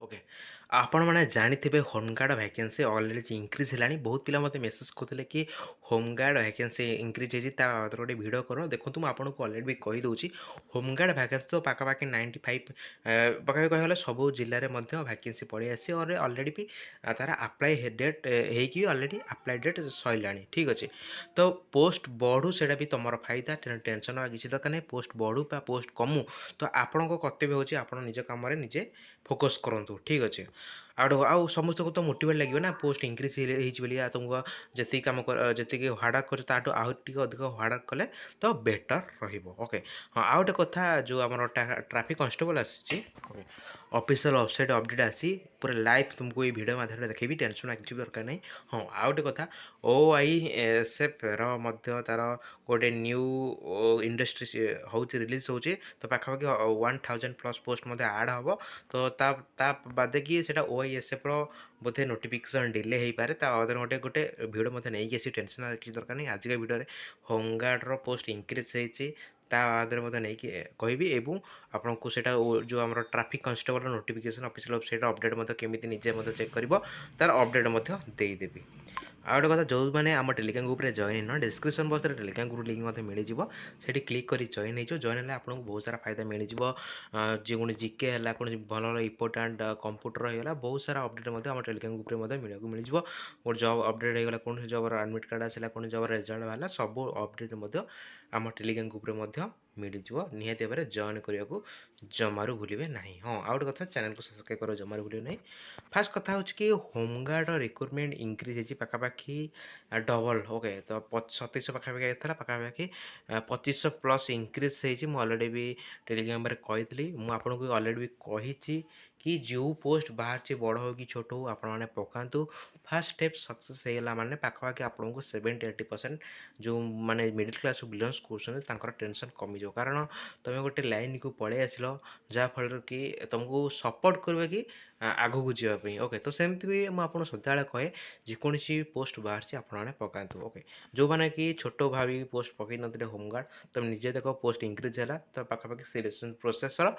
Okay आपने जानिथे home guard vacancy already increase है बहुत पिला मत मेसेज करते कि होमगार्ड वैकेंसी इंक्रीज होती गोटे भिड कर देखो मुझे आपको अलरेडी भी कहीदे होमगार्ड वैकेंसी तो पाखापाखि 95 पाखापाखि कहला सब जिले में वैकेंसी पड़े आसी और अलरेडी भी तार आप्लाय डेट होगी आप्लाय डेट सरला ठीक अच्छे तो पोस्ट बढ़ू से भी तुम फायदा टेंशन किसी दरकार नहीं पोस्ट बढ़ू पोस्ट कमु तो आपण कर्तव्य होची आपण निज काम निजे फोकस करूँ ठीक अच्छे आउ समस्त को तो मोटिवेट लगे ना पोस्ट इंक्रीज हो तुमको जी कम जी हार्डवर्क कर आहुरी अधिक हार्डवर्क कले तो बेटर रोके हाँ आउ गए कथा जो आम ट्राफिक कन्स्टेबल आसी ऑफिशियल वेबसाइट अपडेट आसी पूरा लाइव तुमको ये वीडियो माध्यम देखेबी टेंशन किसी दरकार नहीं हाँ आउ गए कथा OISF तार गोटे न्यू इंडस्ट्री हूँ रिलीज हो तो पाखापाखि 1000+ पोस्ट आड हम तो बादे कि सेटा OISF बोधे नोटिफिकेशन डिले हो पारे अदर गोटे गोटे भिड मत नहीं आसी टेंशन किसी दरकार नहीं आजिका भिडियो होमगार्ड पोस्ट इंक्रीज होती तादर मत नहीं कहि एवं आपन को सेटा जो आम traffic constable notification official website update केमी निजे चेक कर तार अपडेट देदेवी आउ गोटे कथा जो मैंने आम टेलीग्राम ग्रुप में जॉइन न डिस्क्रिप्शन बॉक्स में टेलीग्राम ग्रुप लिंक मिल जाए क्लिक कर जॉइन हो जॉइन आपको बहुत सारा फायदा मिल जो कौन जीके है कौन भल इंपोर्टाट कंप्यूटर होगा बहुत सारा अपडेट आम टेलीग्राम ग्रुप में मिल जाए गोटे जॉब अपडेट होगा कौन जॉब एडमिट कार्ड आसला कौन जॉब रिजल्ट बाहर सब अपडेट आम टेलीग्राम ग्रुप में मिल जाए निहाती भाव जॉइन करने को जमारू भूलें ना हाँ आउ गए कथा चैनल को सब्सक्राइब कर जमारू भूलें ना फास्ट कथा हूँ कि होमगार्ड रिक्रुटमेंट इंक्रीज हो पाखापाखि डबल ओके तो 2700 पाखापाखि था पाखापाखि 2500+ इंक्रीज हो अलरेडी भी टेलीग्राम में कही मुझे अलरेडी भी कही कि जो पोस्ट बाहर बड़ हो कि छोट हो आपने पकातु फास्ट स्टेप सक्सेस होगा माने पाखापाखि आपको 70-80% जो माने मिडिल क्लास बिलंग्स कर टेंशन कमिज कारण तुम गोटे लाइन को पलि आसल जहाँफल कि तुमको सपोर्ट कर कि आगू जावाई ओके तो सेमती भी मुझे सदा कहे जेकोसी पोस्ट बाहर आपने पकातु ओके जो मैंने कि छोट भावी पोस्ट पकई नी होमगार्ड तुम निजे देख पोस्ट इंक्रीज है तो पाखापाखि सिलेक्शन प्रोसेसर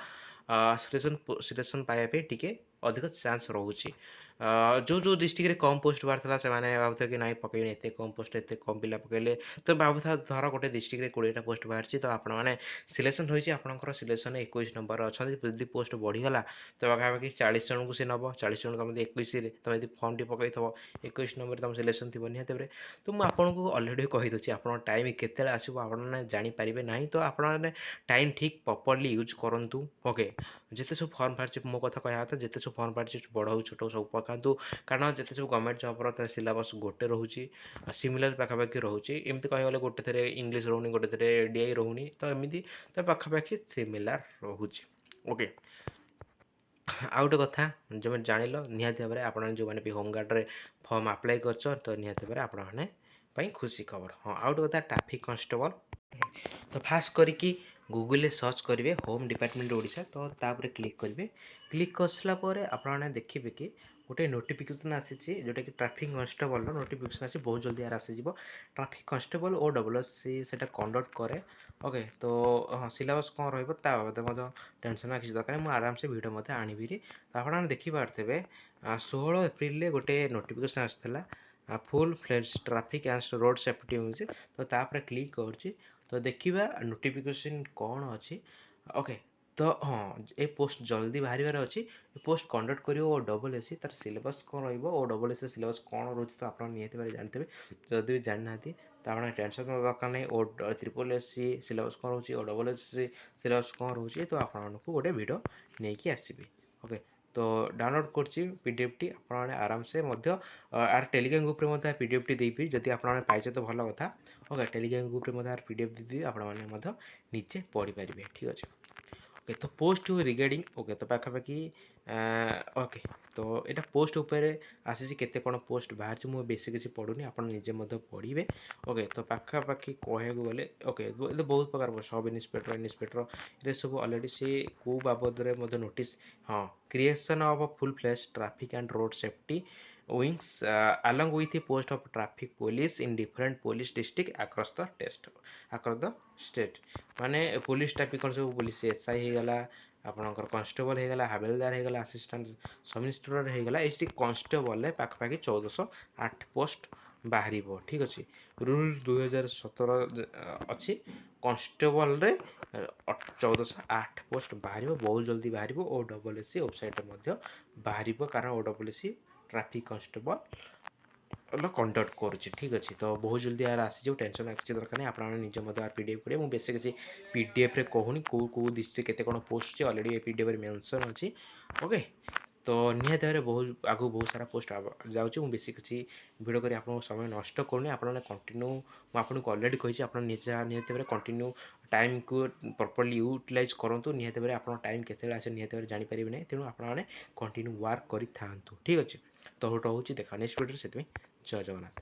सिलेक्शन पाइबा टी अधिक चान्स रोचे जो जो डिस्ट्रिक्ट रे कम पोस्ट बाहर था से भावुता कि नहीं पकड़े एत कम पोस्ट एत कम पिला पकड़े तो भावुता धर गोटे डिस्ट्रिक्ट 20टा पोस्ट बाहर तो आपने सिलेक्शन होती आपंकर सिलेक्शन 21 नंबर अच्छा जब पोस्ट बढ़ीगला तो पाखापाखि 40 जन को सी नब 40 जन तुम 21 तुम यदि फर्म टी पकई थो 21 नंबर तुम सिलेक्शन थी निहत तो मुझे आपको अलरेडी कहीदे आप टाइम केते आसो आपने जानीपारे ना तो आपने टाइम ठीक प्रॉपर्ली यूज करूँ ओके जिते सब फर्म बाहर मो कथा कहया था जिते सब फर्म बाहर बड़ हो छोट सब पकातु कारण जिते सब गवर्नमेंट जबर सिलेबस गोटे रोचे सिमिलर पाखापाखि रोचे एमती कह गोटे थे इंग्लीश रोनी गोटे थे DI रोनी तो एमती तो पाखापाखि सिमिलर रोचे ओके आउ गए कथा जो जान निहाती भाव में आपने जो मैंने भी होमगार्ड फर्म आप्लाय कर तो निहाती भाव आपने खुशी खबर हाँ आउ गए कथा ट्राफिक कन्स्टेबल तो फास्ट करी गूगल सर्च करेंगे होम डिपार्टमेंट ओडिशा तो तापर क्लिक करेंगे क्लिक कर सारापर आपने देखिए कि गोटे नोटिफिकेशन आसी जोटा कि ट्राफिक कन्स्टेबल नोटिफिकेशन आसी बहुत जल्दी यार आसीज ट्राफिक कन्स्टेबल और WSC से कंडक्ट करे ओके तो हाँ सिलेबस कौन रहा टेंशन किसी दरकार मुझे आराम से भिडियो मत आनी तो आपने देखिपे 16 एप्रिल गोटे नोटिफिकेशन आसाला full fledge traffic and road safety music तो तापर क्लिक कर तो देखा नोटिफिकेशन कौन अच्छी ओके तो हाँ ये पोस्ट जल्दी बाहर अच्छी पोस्ट कंडक्ट कर WSC तार सिलेबस कौन WSC सिलेबस कौन रोचे तो आप निहत जानते जदि भी जाना तो आप टेंशन दरकार नहीं SSSC सिलेबस कौन रोचे WSC सिलेबस कौन रोचे तो आपको गोटे वीडियो नहीं आसबि ओके तो डाउनलोड कर PDF टी आपने आराम से आर टेलीग्राम ग्रुप में PDF टी देवी जदि आपने पाइचे तो भल कथा ओके टेलीग्राम ग्रुप में PDF देदेवी आपने निजे पढ़ी पारे ठीक अच्छे ओके तो पोस्ट रिगार्डिंग ओके तो पाखापाखि ओके तो यहाँ पोस्ट उपर आसी केते कौन पोस्ट बाहर मुझे बेसी किसी पढ़ुनी आप निजे पढ़े ओके तो पाखापाखि कहू गले ओके ये बहुत प्रकार सब इन्सपेक्टर ये सब अलरेडी सी कौ बाबद नोटिस हाँ creation of full flash traffic and road safety wings along with the post of traffic police in different police district across the state माने पुलिस ट्रैफिक कौन सब पुलिस SI होगला ଆପଣଙ୍କର କନଷ୍ଟେବଲ୍ ହେଇଗଲା, ହାବେଲଦାର ହେଇଗଲା, ଆସିଷ୍ଟାଣ୍ଟ ସବ୍ ଇନ୍ସପେକ୍ଟର ହେଇଗଲା। ଏଠି କନଷ୍ଟେବଲରେ ପାଖାପାଖି 1408 post ବାହାରିବ। ଠିକ୍ ଅଛି। ରୁଲ୍ 2017 ଅଛି। କନଷ୍ଟେବଲରେ 1408 ପୋଷ୍ଟ ବାହାରିବ, ବହୁତ ଜଲ୍ଦି ବାହାରିବ। OSSC ୱେବସାଇଟ୍ରେ ମଧ୍ୟ ବାହାରିବ, କାରଣ OSSC ଟ୍ରାଫିକ୍ କନଷ୍ଟେବଲ କଣ୍ଡକ୍ଟ କରୁଛି। ଠିକ୍ ଅଛି। ତ ବହୁତ ଜଲ୍ଦି ଏହାର ଆସିଯିବ, ଟେନସନ୍ କିଛି ଦରକାର ନାହିଁ। ଆପଣମାନେ ନିଜେ ମଧ୍ୟ PDF କରିବେ। ମୁଁ ବେଶୀ କିଛି PDFରେ କହୁନି କେଉଁ ଡିଷ୍ଟ୍ରିକ୍ଟ କେତେ କ'ଣ ପୋଷ୍ଟ ଅଛି, ଅଲରେଡ଼ି ଏ PDFରେ ମେନସନ୍ ଅଛି। ଓକେ। ତ ନିହାତି ଭାବରେ ଆଗକୁ ବହୁତ ସାରା ପୋଷ୍ଟ ଯାଉଛି। ମୁଁ ବେଶୀ କିଛି ଭିଡ଼ିଓ କରି ଆପଣଙ୍କ ସମୟ ନଷ୍ଟ କରୁନି। ଆପଣମାନେ କଣ୍ଟିନ୍ୟୁ, ମୁଁ ଆପଣଙ୍କୁ ଅଲରେଡ଼ି କହିଛି, ଆପଣ ନିହାତି ଭାବରେ କଣ୍ଟିନ୍ୟୁ ଟାଇମ୍କୁ ପ୍ରପରଲି ୟୁଟିଲାଇଜ୍ କରନ୍ତୁ। ନିହାତି ଭାବରେ ଆପଣଙ୍କ ଟାଇମ୍ କେତେବେଳେ ଆସେ ନିହାତି ଭାବରେ ଜାଣିପାରିବେ ନାହିଁ। ତେଣୁ ଆପଣମାନେ କଣ୍ଟିନ୍ୟୁ ୱାର୍କ କରିଥାନ୍ତୁ। ଠିକ୍ ଅଛି। ତ ରହୁଛି, ଦେଖା ନେକ୍ସଟ ଭିଡ଼ିଓରେ। ସେଥିପାଇଁ ଜୟ ଜଗନ୍ନାଥ।